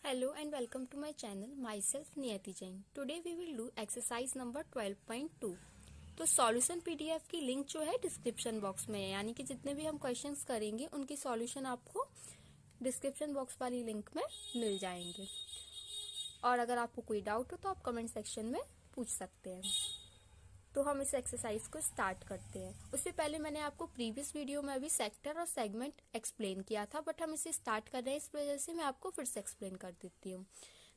Hello and welcome to my channel. Myself Niyati Jain. Today we will do exercise number 12.2. तो solution PDF की link जो है description box में है, यानी कि जितने भी हम क्वेश्चंस करेंगे उनकी सॉल्यूशन आपको डिस्क्रिप्शन बॉक्स वाली लिंक में मिल जाएंगे। और अगर आपको कोई डाउट हो तो आप कमेंट सेक्शन में पूछ सकते हैं। तो हम इस एक्सरसाइज को स्टार्ट करते हैं। उससे पहले मैंने आपको प्रीवियस वीडियो में भी सेक्टर और सेगमेंट एक्सप्लेन किया था, बट हम इसे स्टार्ट कर रहे हैं, इस वजह से मैं आपको फिर से एक्सप्लेन कर देती हूँ।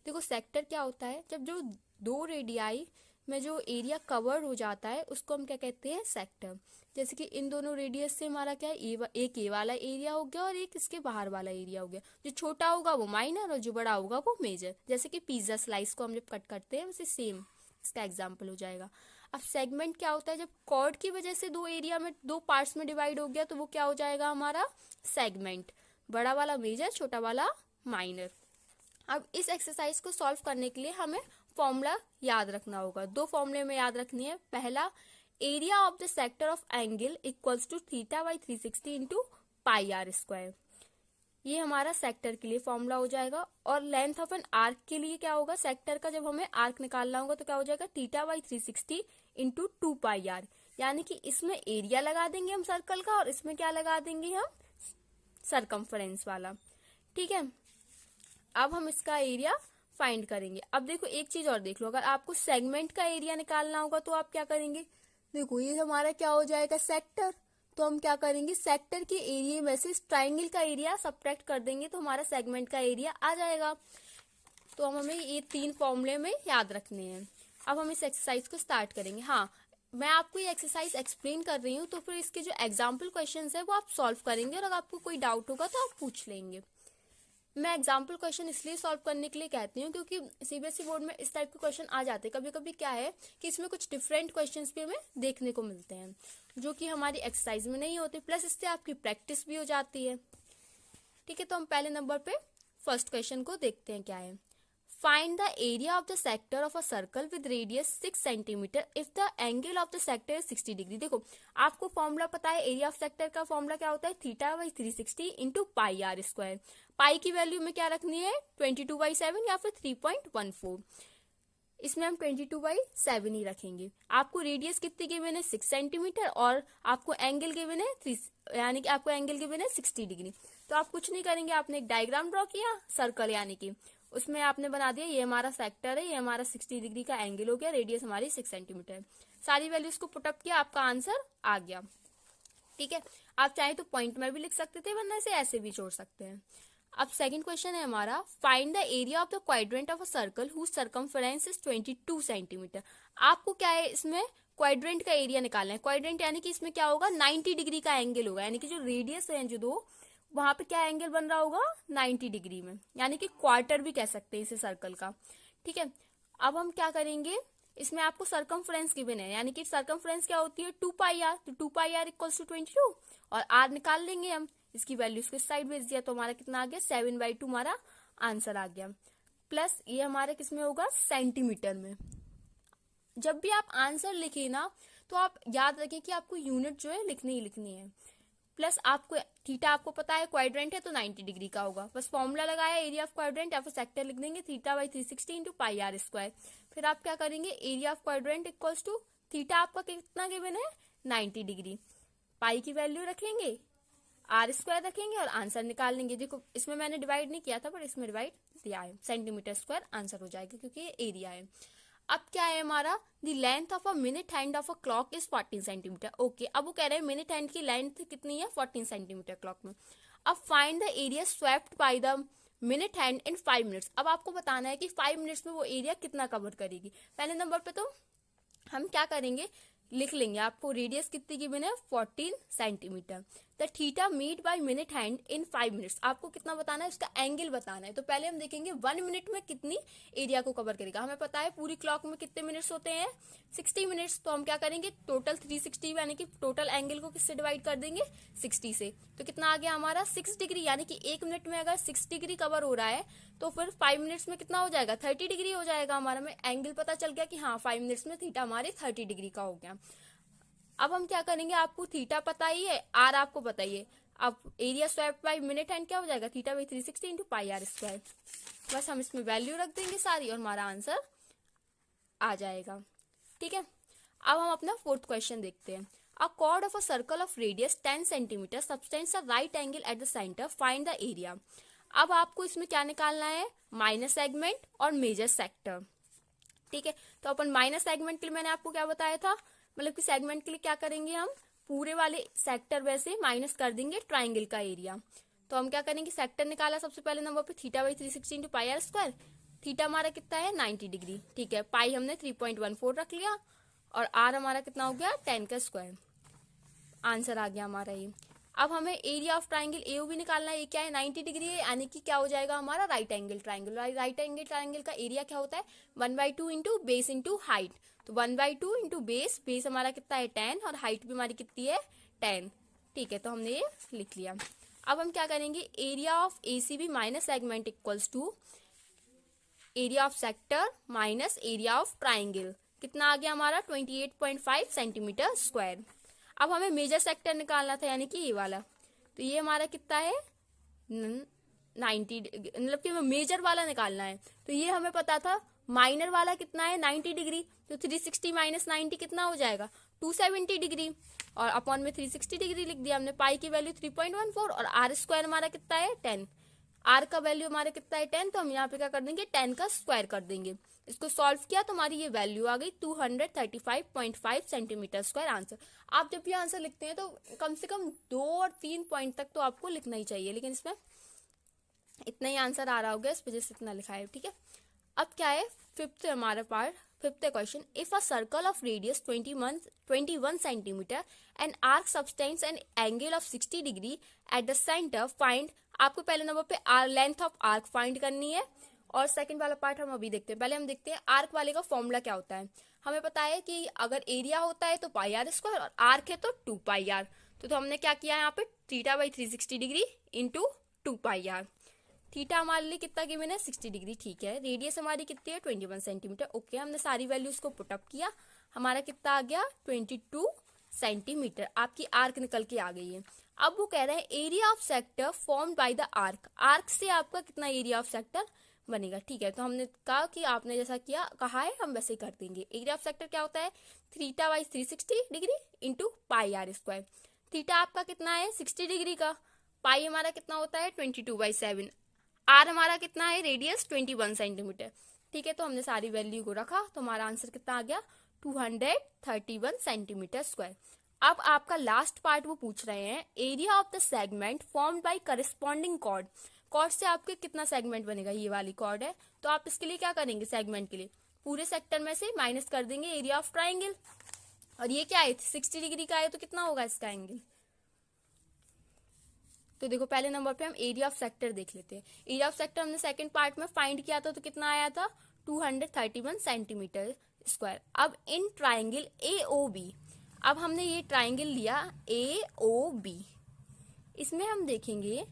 देखो, सेक्टर क्या होता है? जब जो दो रेडियाई में जो एरिया कवर हो जाता है उसको हम क्या कहते हैं? सेक्टर। जैसे कि इन दोनों रेडियस से हमारा क्या है, एक ए वाला एरिया हो गया और एक इसके बाहर वाला एरिया हो गया। जो छोटा होगा वो माइनर और जो बड़ा होगा वो मेजर। जैसे कि पिज्जा स्लाइस को हम जब कट करते हैं वैसे सेम इसका एग्जाम्पल हो जाएगा। अब सेगमेंट क्या होता है? जब कॉर्ड की वजह से दो एरिया में दो पार्ट्स में डिवाइड हो गया तो वो क्या हो जाएगा हमारा? सेगमेंट। बड़ा वाला मेजर, छोटा वाला माइनर। अब इस एक्सरसाइज को सॉल्व करने के लिए हमें फॉर्मूला याद रखना होगा। दो फॉर्मूले में याद रखनी है। पहला, area of the sector of angle equals to theta by 360 into pi r square. ये हमारा सेक्टर के लिए फॉर्मूला हो जाएगा। और लेंथ ऑफ एन आर्क के लिए क्या होगा? सेक्टर का जब हमें आर्क निकालना होगा तो क्या हो जाएगा? Theta by 360 into 2 pi r. यानी कि इसमें एरिया लगा देंगे हम सर्कल का और इसमें क्या लगा देंगे हम? सरकमफ्रेंस वाला। ठीक है, अब हम इसका एरिया फाइंड करेंगे। अब देखो, एक चीज और देख लो, अगर आपको सेगमेंट का एरिया निकालना होगा तो आप क्या करेंगे? देखो, ये हमारा क्या हो जाएगा? सेक्टर। तो हम क्या करेंगे? सेक्टर के एरिया में से ट्राइंगल का एरिया सब्ट्रैक्ट कर देंगे तो हमारा सेगमेंट का एरिया आ जाएगा। तो हमें ये तीन फॉर्मूले में याद रखने हैं। अब हम इस एक्सरसाइज को स्टार्ट करेंगे। हाँ, मैं आपको ये एक्सरसाइज एक्सप्लेन कर रही हूँ तो फिर इसके जो एग्जाम्पल क्वेश्चन है वो आप सॉल्व करेंगे और अगर आपको कोई डाउट होगा तो आप पूछ लेंगे। मैं एग्जाम्पल क्वेश्चन इसलिए सॉल्व करने के लिए कहती हूँ क्योंकि सीबीएसई बोर्ड में इस टाइप के क्वेश्चन आ जाते हैं। कभी कभी क्या है कि इसमें कुछ डिफरेंट क्वेश्चंस भी हमें देखने को मिलते हैं जो कि हमारी एक्सरसाइज में नहीं होते, प्लस इससे आपकी प्रैक्टिस भी हो जाती है। ठीक है, तो हम पहले नंबर पे फर्स्ट क्वेश्चन को देखते हैं क्या है। Find the area of the sector of a circle with radius 6 centimetre if the angle of the sector is 60 degree. देखो, आपको फॉर्मूला पता है, एरिया ऑफ सेक्टर का फॉर्मूला क्या होता है? Theta by 360 into pi r square. Pi की value में क्या रखनी है? 22/7 या फिर 3.14। इसमें हम 22/7 ही रखेंगे। आपको रेडियस कितनी गिवन है? 6 सेंटीमीटर और आपको एंगल गिवन है 3, यानी कि आपको एंगल गिवन है 60 डिग्री। तो आप कुछ नहीं करेंगे, आपने एक डायग्राम ड्रॉ किया सर्कल, यानी कि उसमें आपने बना दिया ये हमारा सेक्टर है, ये हमारा 60 डिग्री का एंगल हो गया, रेडियस हमारी 6 सेंटीमीटर है। सारी वैल्यूज को पुटअप किया, आपका आंसर आ गया। ठीक है, आप चाहे तो पॉइंट में भी लिख सकते थे, वरना इसे ऐसे भी जोड़ सकते हैं। अब सेकंड क्वेश्चन है हमारा, find the area of the quadrant of a circle whose circumference is 22 centimetre. आपको क्या है, इसमें क्वाड्रेंट का एरिया निकालना है। क्वाड्रेंट यानी कि इसमें क्या होगा? 90 डिग्री का एंगल होगा, यानी कि जो रेडियस है जो दो, वहां पे क्या एंगल बन रहा होगा? 90 डिग्री में, यानी कि क्वार्टर भी कह सकते हैं इसे सर्कल का। ठीक है, अब हम क्या करेंगे, इसमें आपको सर्कमफ्रेंस गिवन है, यानी कि सर्कमफ्रेंस क्या होती है? 2 पाई आर। तो 2 पाई आर इक्वल्स टू 22 और आर निकाल लेंगे हम। इसकी वैल्यू इसको साइड भेज दिया तो हमारा कितना आ गया? 7/2 हमारा आंसर आ गया। प्लस ये हमारे किसमें होगा? सेंटीमीटर में। जब भी आप आंसर लिखे ना तो आप याद रखें कि आपको यूनिट जो है लिखनी ही लिखनी है। प्लस आपको थीटा आपको पता है क्वाड्रेंट है तो 90 डिग्री का होगा। बस फॉर्मूला लगाया, एरिया ऑफ क्वाड्रेंट या फिर सेक्टर लिख देंगे theta by 360 into pi r square. फिर आप क्या करेंगे? Area of quadrant equals to theta आपका कितना गिवन है? 90 डिग्री। पाई की वैल्यू रखेंगे, आर स्क्वायर रखेंगे और आंसर निकाल लेंगे। देखो, इसमें मैंने डिवाइड नहीं किया था पर इसमें डिवाइड दिया है। सेंटीमीटर स्क्वायर आंसर हो जाएगा क्योंकि ये एरिया है। अब क्या है हमारा? The length of a minute hand of a clock is 14 centimetre. Okay, अब वो कह रहे हैं मिनट हैंड की लेंथ कितनी है? 14 सेंटीमीटर क्लॉक में। अब find the area swept by the minute hand in 5 minutes. अब आपको बताना है कि 5 मिनट्स में वो एरिया कितना कवर करेगी। पहले नंबर पे तो हम क्या करेंगे, लिख लेंगे। आपको रेडियस कितनी गिवन है? 14 centimetre. The theta meet by minute hand in 5 minutes. आपको कितना बताना है? उसका एंगल बताना है। तो पहले हम देखेंगे 1 मिनट में कितनी एरिया को कवर करेगा। हमें पता है पूरी क्लॉक में कितने मिनट्स होते हैं? 60 मिनट्स। तो हम क्या करेंगे? टोटल 360 यानी कि टोटल एंगल को किससे डिवाइड कर देंगे? 60 से। तो कितना आ गया हमारा? 6 डिग्री। यानी कि 1 मिनट में अगर 6 डिग्री कवर हो रहा है तो फिर 5 मिनट्स में कितना हो जाएगा? 30 डिग्री हो जाएगा हमारा। में एंगल पता चल गया कि हाँ 5 मिनट्स में थीटा हमारे 30 डिग्री का हो गया। अब हम क्या करेंगे, आपको थीटा पता ही है, आर आपको पता ही है। अब area swept by minute hand क्या हो जाएगा? Theta by 360 into pi r square. बस हम इसमें वैल्यू रख देंगे सारी और हमारा आंसर आ जाएगा। ठीक है, अब हम अपना फोर्थ क्वेश्चन देखते हैं। अ chord of a circle of radius 10 cm subtends a right angle at the center, find the area। अब आपको इसमें क्या निकालना है, माइनर सेगमेंट और मेजर सेक्टर। ठीक है, तो अपन माइनर सेगमेंट के लिए मैंने आपको क्या बताया था, मतलब कि सेगमेंट के लिए क्या करेंगे, हम पूरे वाले सेक्टर वैसे माइनस कर देंगे ट्राइंगल का एरिया। तो हम क्या करेंगे, सेक्टर निकाला सबसे पहले नंबर पे theta by 360 into pi r square. Theta हमारा कितना है 90 डिग्री। ठीक है, पाई हमने 3.14 रख लिया और आर हमारा कितना हो गया 10 का स्क्वायर। आंसर आ गया हमारा ये। अब हमें एरिया ऑफ ट्राइंगल एओबी निकालना है। ये क्या है 90 डिग्री है, यानी कि क्या हो जाएगा हमारा right angle triangle. Right angle triangle का एरिया क्या होता है 1/2 इंटू बेस इंटू हाइट। तो 1/2 इंटू बेस, बेस हमारा कितना है 10 और हाइट भी हमारी कितनी है 10। ठीक है, तो हमने ये लिख लिया। अब हम क्या करेंगे, area of ACB minus segment equals to area of sector minus area of triangle. कितना आ गया हमारा 28.5 सेंटीमीटर स्क्वायर। अब हमें मेजर सेक्टर निकालना था, यानी कि ये वाला। तो ये हमारा कितना है 90, मतलब कि हमें मेजर वाला निकालना है। तो ये हमें पता था माइनर वाला कितना है 90 डिग्री। तो 360 माइनस 90 कितना हो जाएगा 270 डिग्री, और अपॉन में 360 डिग्री लिख दिया हमने। पाई की वैल्यू 3.14 और आर स्क्वायर हमारा कितना है 10। आर का वैल्यू हमारा कितना है 10, तो हम यहाँ पे क्या कर देंगे 10 का स्क्वायर कर देंगे। इसको सॉल्व किया तो हमारी ये वैल्यू आ गई 235.5 सेंटीमीटर स्क्वायर आंसर। आप जब ये आंसर लिखते हैं तो कम से कम 2 और 3 पॉइंट तक तो आपको लिखना ही चाहिए, लेकिन इसमें इतना ही आंसर आ रहा होगा, इस वजह से इतना लिखा है। ठीक है, अब क्या है फिफ्थ हमारा part, fifth question. If a circle of radius 21 centimetre and arc subtends an angle of 60 degree at the centre, find. आपको पहले नंबर पे लेंथ ऑफ आर्क फाइंड करनी है, और सेकंड वाला पार्ट हम अभी देखते हैं। पहले हम देखते हैं आर्क वाले का फॉर्मूला क्या होता है। हमें पता है कि अगर एरिया होता है तो पाई आर स्क्वायर और आर्क है तो 2 पाई आर। तो हमने क्या किया यहाँ पे theta by 360 degree into 2 pi r. Theta हमारे लिए कितना गिवन है 60 डिग्री। ठीक है, रेडियस हमारी कितनी है 21 सेंटीमीटर। ओके, हमने सारी वैल्यूज को पुटअप किया, हमारा कितना आ गया 22 सेंटीमीटर। आपकी आर्क निकल के आ गई है। अब वो कह रहे हैं area of sector formed by the arc. Arc से आपका कितना एरिया ऑफ सेक्टर बनेगा। ठीक है, तो हमने कहा कि आपने जैसा किया कहा है हम वैसे ही कर देंगे। एरिया ऑफ सेक्टर क्या होता है theta by 360 degree into pi r square. Theta आपका कितना है 60 डिग्री का, पाई हमारा कितना होता है 22/7, आर हमारा कितना है रेडियस 21 सेंटीमीटर। ठीक है, तो हमने सारी वैल्यू को रखा तो हमारा आंसर कितना आ गया 231 सेंटीमीटर स्क्वायर। अब आपका लास्ट पार्ट वो पूछ रहे हैं area of the segment formed by corresponding chord. Chord से आपके कितना सेगमेंट बनेगा, ये वाली कॉर्ड है। तो आप इसके लिए क्या करेंगे, सेगमेंट के लिए पूरे सेक्टर में से माइनस कर देंगे एरिया ऑफ ट्राइंगल। और ये क्या है 60 डिग्री का है, तो कितना होगा इसका एंगल। तो देखो पहले नंबर पे हम एरिया ऑफ सेक्टर देख लेते हैं। एरिया ऑफ सेक्टर हमने सेकंड पार्ट में फाइंड किया था, तो कितना आया था 231 सेंटीमीटर स्क्वायर। अब इन ट्राइंगल AOB, अब हमने ये ट्राइंगल लिया AOB, इसमें हम देखेंगे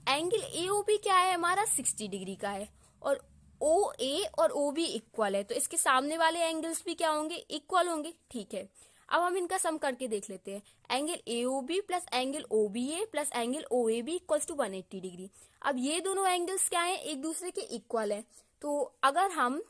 एंगल AOB क्या है हमारा 60 डिग्री का है, और OA और OB इक्वल है, तो इसके सामने वाले एंगल्स भी क्या होंगे इक्वल होंगे। ठीक है, अब हम इनका सम करके देख लेते हैं। Angle AOB plus angle OBA plus angle OAB equals to 180 degree. अब ये दोनों एंगल्स क्या हैं एक दूसरे के इक्वल है, तो अगर हम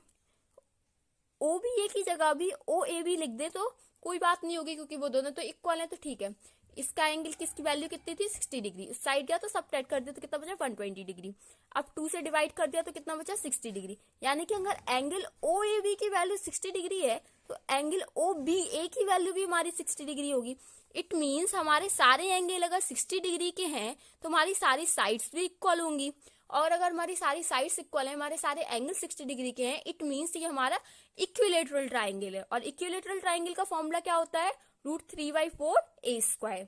OBA की जगह भी OAB लिख दे तो कोई बात नहीं होगी, क्योंकि वो दोनों तो इक्वल है। तो ठीक है, इसका एंगल किसकी वैल्यू कितनी थी 60 डिग्री, इस साइड गया तो सबट्रैक्ट कर दिया तो कितना बचा 120 डिग्री। अब 2 से डिवाइड कर दिया तो कितना बचा 60 डिग्री। यानी कि अगर एंगल OAB की वैल्यू 60 डिग्री है तो एंगल OBA की वैल्यू भी हमारी 60 डिग्री होगी। इट मीन्स हमारे सारे एंगल अगर 60 डिग्री के हैं तो हमारी सारी साइड्स भी इक्वल होंगी, और अगर हमारी सारी साइड्स इक्वल है, हमारे सारे एंगल 60 डिग्री के हैं, इट मीन्स ये हमारा इक्विलेटरल ट्राइंगल है। और इक्विलेटरल ट्राइंगल का फॉर्मूला क्या होता है √3/4 A स्क्वायर।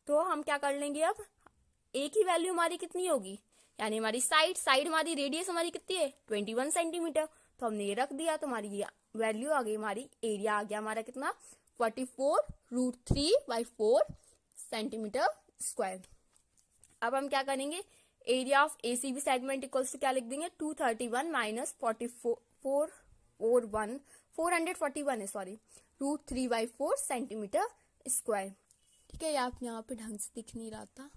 तो हम क्या कर लेंगे, अब A की वैल्यू हमारी कितनी होगी, यानी हमारी साइड हमारी रेडियस हमारी कितनी है 21 सेंटीमीटर, तो हमने ये रख दिया तो हमारी वैल्यू आ गई, हमारी एरिया आ गया हमारा कितना 44√3/4 सेंटीमीटर स्क्वायर। अब हम क्या करेंगे area of ACB segment equals to क्या लिख देंगे 231 माइनस 441 है सॉरी √3/4 सेंटीमीटर स्क्वायर। ठीक है, आप यहाँ पे ढंग से दिख नहीं रहा था,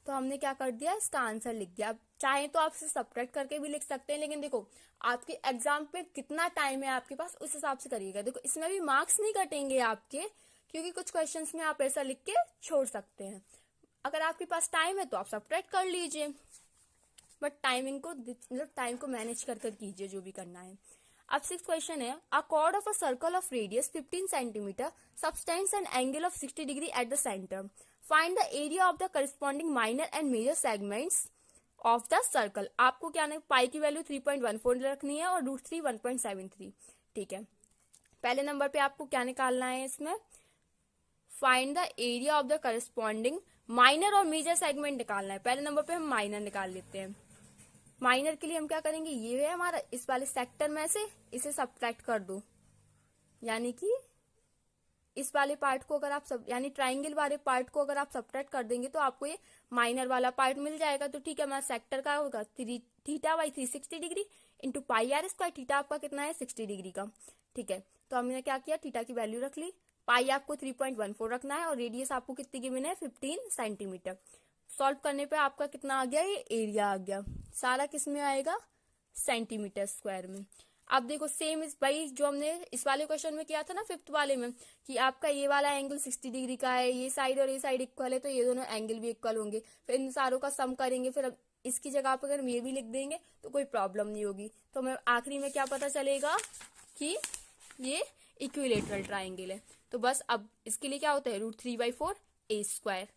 तो हमने क्या कर दिया इसका आंसर लिख दिया। अब चाहे तो आप इसे सब्ट्रैक्ट करके भी लिख सकते हैं, लेकिन देखो आपके एग्जाम पे कितना टाइम है आपके पास उस हिसाब से करिएगा। देखो इसमें भी मार्क्स नहीं कटेंगे आपके, क्योंकि कुछ क्वेश्चंस में आप ऐसा लिख के छोड़ सकते हैं। अगर आपके पास टाइम है तो आप सब्ट्रैक्ट कर लीजिए, बट टाइमिंग को मतलब टाइम को मैनेज कर कीजिए जो भी करना है। अब 6th क्वेश्चन है, अ chord of a circle of radius 15 centimeter subtends an angle of 60 degree at the center. Find the area of the corresponding minor and major segments of the circle. आपको क्या है, पाई की वैल्यू 3.14 रखनी है और √3 1.73। ठीक है, पहले नंबर पे आपको क्या निकालना है इसमें, find the area of the corresponding minor और मेजर सेगमेंट निकालना है। पहले नंबर पे हम माइनर निकाल लेते हैं। माइनर के लिए हम क्या करेंगे, ये है हमारा इस वाले सेक्टर में से इसे सब्ट्रैक्ट कर दो, यानी कि इस वाले पार्ट को अगर आप सब यानी ट्राइंगल वाले पार्ट को अगर आप सब्ट्रैक्ट कर देंगे तो आपको ये माइनर वाला पार्ट मिल जाएगा। तो ठीक है, हमारा सेक्टर का होगा theta by 360 degree into pi r square. Theta आपका कितना है 60 डिग्री का। ठीक है, तो हमने क्या किया, थीटा की वैल्यू रख ली, पाई आपको 3.14 रखना है और रेडियस आपको कितनी गिवन है 15 सेंटीमीटर। सॉल्व करने पे आपका कितना आ गया, ये एरिया आ गया। सारा किस में आएगा, सेंटीमीटर स्क्वायर में। अब देखो सेम इस भाई जो हमने इस वाले क्वेश्चन में किया था ना 5th वाले में, कि आपका ये वाला एंगल 60 डिग्री का है, ये साइड और ये साइड इक्वल है, तो ये दोनों एंगल भी इक्वल होंगे। फिर इन सारों का सम करेंगे, फिर अब इसकी जगह पर अगर हम ये भी लिख देंगे तो कोई प्रॉब्लम नहीं होगी। तो हमें आखिरी में क्या पता चलेगा कि ये इक्विलेटरल ट्राइंगल है। तो बस अब इसके लिए क्या होता है, √3/4 a स्क्वायर।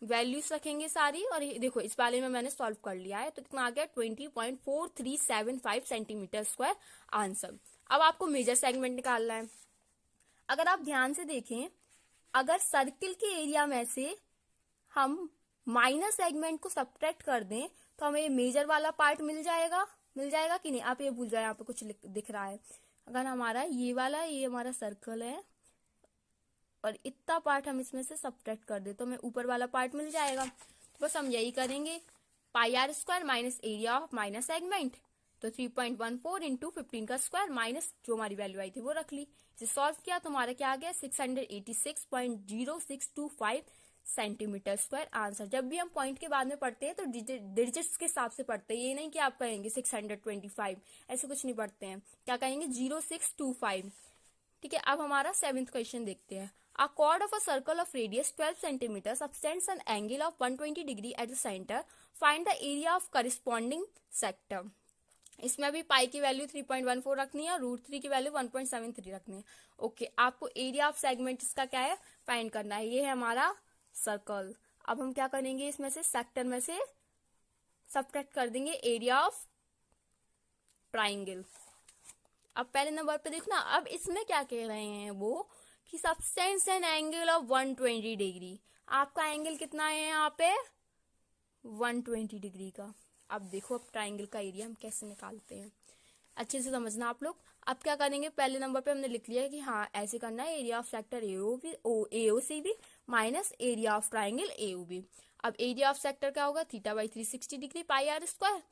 वैल्यूज रखेंगे सारी, और देखो इस वाले में मैंने सॉल्व कर लिया है, तो कितना आ गया 20.4375 सेंटीमीटर स्क्वायर आंसर। अब आपको मेजर सेगमेंट निकालना है। अगर आप ध्यान से देखें, अगर सर्किल के एरिया में से हम माइनर सेगमेंट को सब्ट्रैक्ट कर दें तो हमें मेजर वाला पार्ट मिल जाएगा कि नहीं। आप ये भूल जाए, यहाँ पे कुछ दिख रहा है। अगर हमारा ये वाला, ये हमारा सर्कल है और इतना पार्ट हम इसमें से सब्ट्रैक्ट कर दे तो हमें ऊपर वाला पार्ट मिल जाएगा। तो बस हम यही करेंगे, pi r square minus area of minor segment, तो 3.14 इंटू 15 का स्क्वायर माइनस जो हमारी वैल्यू आई थी वो रख ली। इसे सॉल्व किया तो हमारा क्या आ गया 686.0625 सेंटीमीटर स्क्वायर आंसर। जब भी हम पॉइंट के बाद में पढ़ते हैं तो डिजिट्स के हिसाब से पढ़ते हैं, ये नहीं कि आप कहेंगे 625, ऐसे कुछ नहीं पढ़ते हैं। क्या कहेंगे 0625। ठीक है, अब हमारा 7th क्वेश्चन देखते हैं। A chord of a circle of radius 12 centimeters subtends an angle of 120 degree at the center. Find the area of corresponding sector. इसमें भी पाई की वैल्यू 3.14 रखनी है और √3 की वैल्यू 1.73 रखनी है। ओके, आपको एरिया ऑफ सेगमेंट इसका क्या है, फाइंड करना है। ये है हमारा सर्कल। अब हम क्या करेंगे, इसमें से सेक्टर में से सब्ट्रैक्ट कर देंगे एरिया ऑफ ट्राइंगल। अब पहले नंबर पे देखना, अब इसमें क्या कह रहे हैं वो कि subtends an angle of 120 degree. आपका एंगल कितना है यहाँ पे 120 डिग्री का। अब देखो अब ट्राइंगल का एरिया हम कैसे निकालते हैं, अच्छे से समझना आप लोग। अब क्या करेंगे, पहले नंबर पे हमने लिख लिया कि हाँ ऐसे करना है, area of sector AOCB minus area of triangle AOB। अब एरिया ऑफ सेक्टर क्या होगा, theta by 360 degree pi r square.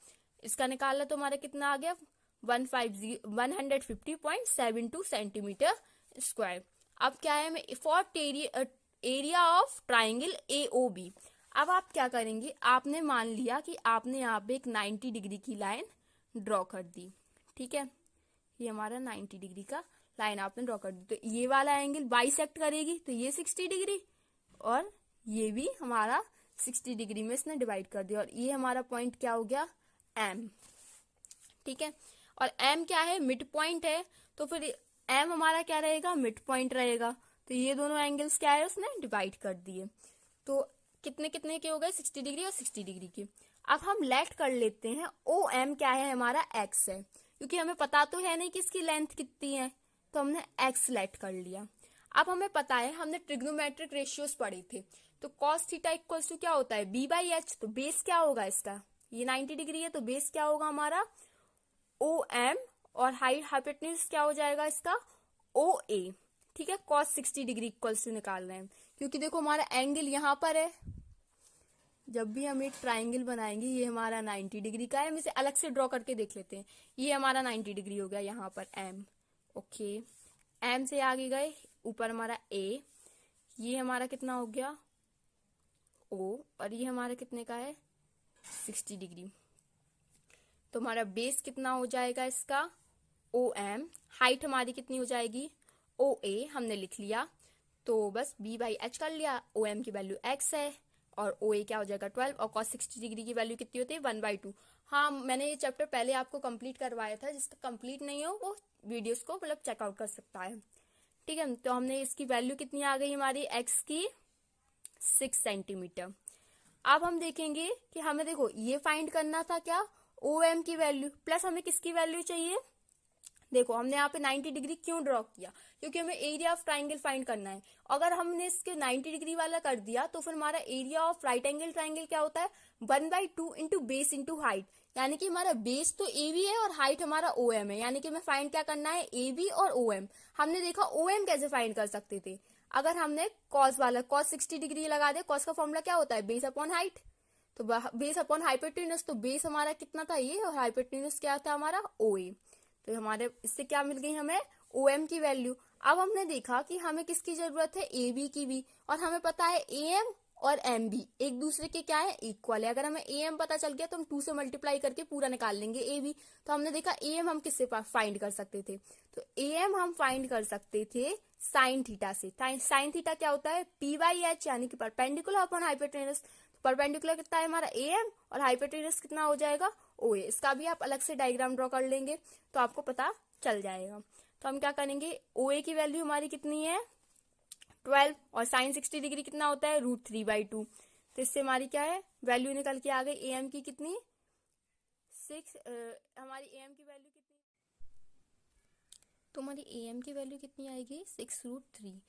इसका निकालना तो हमारा कितना आ गया 150.72 सेंटीमीटर स्क्वायर। अब क्या है, हमें for area of triangle AOB। अब आप क्या करेंगे, आपने मान लिया कि आपने यहाँ पे एक 90 डिग्री की लाइन ड्रॉ कर दी। ठीक है, ये हमारा 90 डिग्री का लाइन आपने ड्रॉ कर दी, तो ये वाला एंगल बाइसेक्ट करेगी, तो ये 60 डिग्री और ये भी हमारा 60 डिग्री में इसने डिवाइड कर दिया, और ये हमारा पॉइंट क्या हो गया M। ठीक है, और M क्या है, मिड पॉइंट है, तो फिर M हमारा क्या रहेगा, मिड पॉइंट रहेगा। तो ये दोनों एंगल्स क्या है, उसने डिवाइड कर दिए। तो कितने कितने के हो गए, 60 डिग्री और 60 डिग्री के। अब हम लेट कर लेते हैं OM क्या है, हमारा X है, क्योंकि हमें पता तो है नहीं कि इसकी लेंथ कितनी है, तो हमने X लेट कर लिया। अब हमें पता है, हमने ट्रिग्नोमेट्रिक रेशियोज पढ़े थे, तो cos थीटा इक्वल्स टू क्या होता है B/H। तो बेस क्या होगा इसका, ये 90 डिग्री है, तो बेस क्या होगा हमारा OM, और हाइट हाइपोटेन्यूज क्या हो जाएगा इसका OA। ठीक है, cos 60 डिग्री इक्वल्स टू निकाल रहे हैं, क्योंकि देखो हमारा एंगल यहाँ पर है। जब भी हम एक ट्राइंगल बनाएंगे, ये हमारा 90 डिग्री का है, हम इसे अलग से ड्रॉ करके देख लेते हैं। ये हमारा 90 डिग्री हो गया यहाँ पर M। ओके, M से आगे गए, ऊपर हमारा A, ये हमारा कितना हो गया O, और ये हमारा कितने का है 60 डिग्री। तो हमारा बेस कितना हो जाएगा इसका OM, हाइट हमारी कितनी हो जाएगी OA, हमने लिख लिया। तो बस B/H कर लिया, OM की वैल्यू x है और OA क्या हो जाएगा 12, और cos 60 डिग्री की वैल्यू कितनी होती है 1/2। हाँ, मैंने ये चैप्टर पहले आपको कंप्लीट करवाया था, जिसका कंप्लीट नहीं हो वो वीडियोस को मतलब चेकआउट कर सकता है। ठीक है, तो हमने इसकी वैल्यू कितनी आ गई हमारी x की 6 सेंटीमीटर। अब हम देखेंगे कि हमें देखो ये फाइंड करना था क्या OM की वैल्यू, प्लस हमें किसकी वैल्यू चाहिए। देखो हमने यहाँ पे 90 डिग्री क्यों ड्रॉ किया, क्योंकि हमें एरिया ऑफ ट्राइंगल फाइंड करना है। अगर हमने इसके 90 डिग्री वाला कर दिया तो फिर हमारा area of right angle triangle क्या होता है 1/2 इंटू बेस इंटू हाइट, यानी कि हमारा बेस तो AB है और हाइट हमारा OM है, यानी कि हमें फाइंड क्या करना है AB और OM। हमने देखा OM कैसे फाइंड कर सकते थे, अगर हमने कॉस वाला cos 60 डिग्री लगा दे, कॉस का फॉर्मूला क्या होता है बेस अपॉन हाइट, तो बेस अपॉन हाइपोटेन्यूज, तो बेस हमारा कितना था ये और हाइपोटेन्यूज क्या था हमारा OA। तो हमारे इससे क्या मिल गई हमें OM की वैल्यू। अब हमने देखा कि हमें किसकी जरूरत है AB की भी, और हमें पता है AM और MB एक दूसरे के क्या है इक्वल है। अगर हमें AM पता चल गया तो हम 2 से मल्टीप्लाई करके पूरा निकाल लेंगे AB। तो हमने देखा AM हम किससे फाइंड कर सकते थे, तो AM हम फाइंड कर सकते थे साइन थीटा से। साइन थीटा क्या होता है P/H, यानी कि परपेंडिकुलर अपॉन हाइपोटेन्यूज। परपेंडिकुलर कितना है हमारा AM और हाइपोटेन्यूज कितना हो जाएगा OA। इसका भी आप अलग से डायग्राम ड्रॉ कर लेंगे तो आपको पता चल जाएगा। तो हम क्या करेंगे OA की वैल्यू हमारी कितनी है 12 और साइन 60 डिग्री कितना होता है √3/2। तो इससे हमारी क्या है वैल्यू निकल के आ गई AM की कितनी 6, हमारी AM की वैल्यू कितनी, तो हमारी AM की वैल्यू कितनी आएगी 6√3।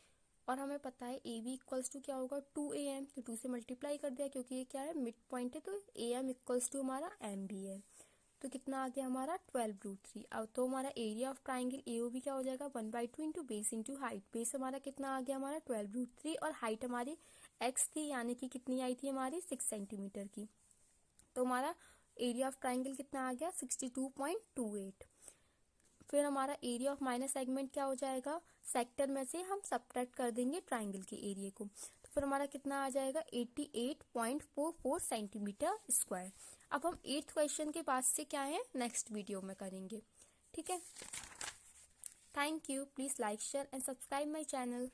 और हमें पता है AB इक्वल्स टू क्या होगा 2AM, तो 2 से मल्टीप्लाई कर दिया क्योंकि ये क्या है मिड पॉइंट है, तो AM इक्वल्स टू हमारा MB है। तो कितना आ गया हमारा 12√3। अब तो हमारा एरिया ऑफ ट्राइंगल AOB क्या हो जाएगा 1/2 into base into height. Base हमारा कितना आ गया हमारा 12√3 और हाइट हमारी x थी, यानी कि कितनी आई थी हमारी 6 सेंटीमीटर की। तो हमारा एरिया ऑफ ट्राइंगल कितना आ गया 62.28। फिर हमारा एरिया ऑफ माइनस सेगमेंट क्या हो जाएगा, सेक्टर में से हम सब्ट्रैक्ट कर देंगे ट्राइंगल के एरिया को, तो फिर हमारा कितना आ जाएगा 88.44 सेंटीमीटर स्क्वायर। अब हम 8th क्वेश्चन के बाद से क्या है नेक्स्ट वीडियो में करेंगे। ठीक है, thank you, please like share and subscribe my channel.